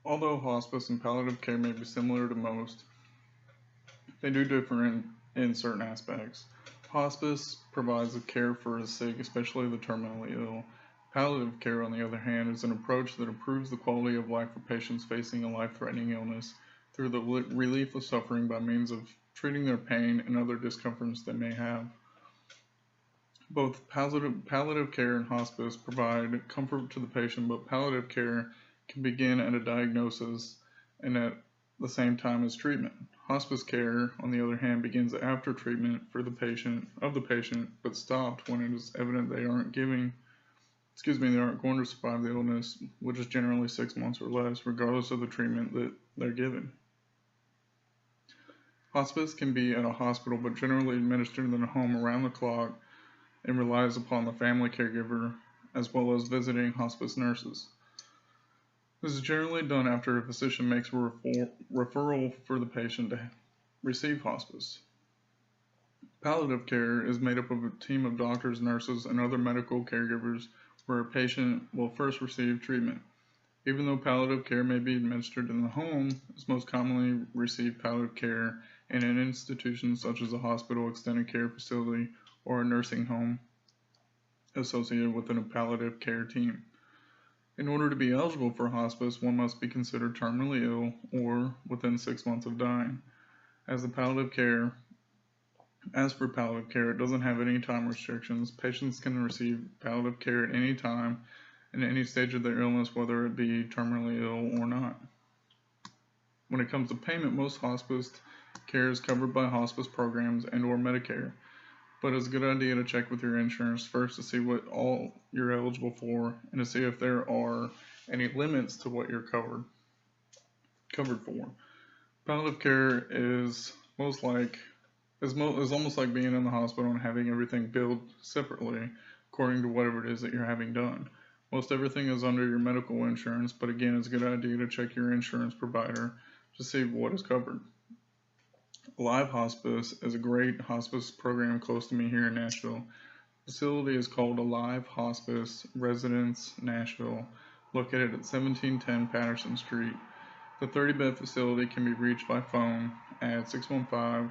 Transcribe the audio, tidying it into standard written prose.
Although hospice and palliative care may be similar to most, they do differ in certain aspects. Hospice provides the care for the sick, especially the terminally ill. Palliative care, on the other hand, is an approach that improves the quality of life for patients facing a life-threatening illness through the relief of suffering by means of treating their pain and other discomforts they may have. Both palliative care and hospice provide comfort to the patient, but palliative care can begin at a diagnosis and at the same time as treatment. Hospice care, on the other hand, begins after treatment for the patient, but stopped when it is evident they aren't going to survive the illness, which is generally 6 months or less, regardless of the treatment that they're given. Hospice can be at a hospital, but generally administered in a home around the clock and relies upon the family caregiver as well as visiting hospice nurses. This is generally done after a physician makes a referral for the patient to receive hospice. Palliative care is made up of a team of doctors, nurses, and other medical caregivers where a patient will first receive treatment. Even though palliative care may be administered in the home, it's most commonly received palliative care in an institution such as a hospital, extended care facility, or a nursing home associated with a palliative care team. In order to be eligible for hospice, one must be considered terminally ill or within 6 months of dying. As for palliative care, it doesn't have any time restrictions. Patients can receive palliative care at any time in any stage of their illness, whether it be terminally ill or not. When it comes to payment, most hospice care is covered by hospice programs and or Medicare, but it's a good idea to check with your insurance first to see what all you're eligible for and to see if there are any limits to what you're covered for. Palliative care is almost like being in the hospital and having everything billed separately according to whatever it is that you're having done. Most everything is under your medical insurance, but again, it's a good idea to check your insurance provider to see what is covered. Live Hospice is a great hospice program close to me here in Nashville. The facility is called Alive Hospice Residence Nashville, located at 1710 Patterson Street. The 30-bed facility can be reached by phone at 615-963-4800.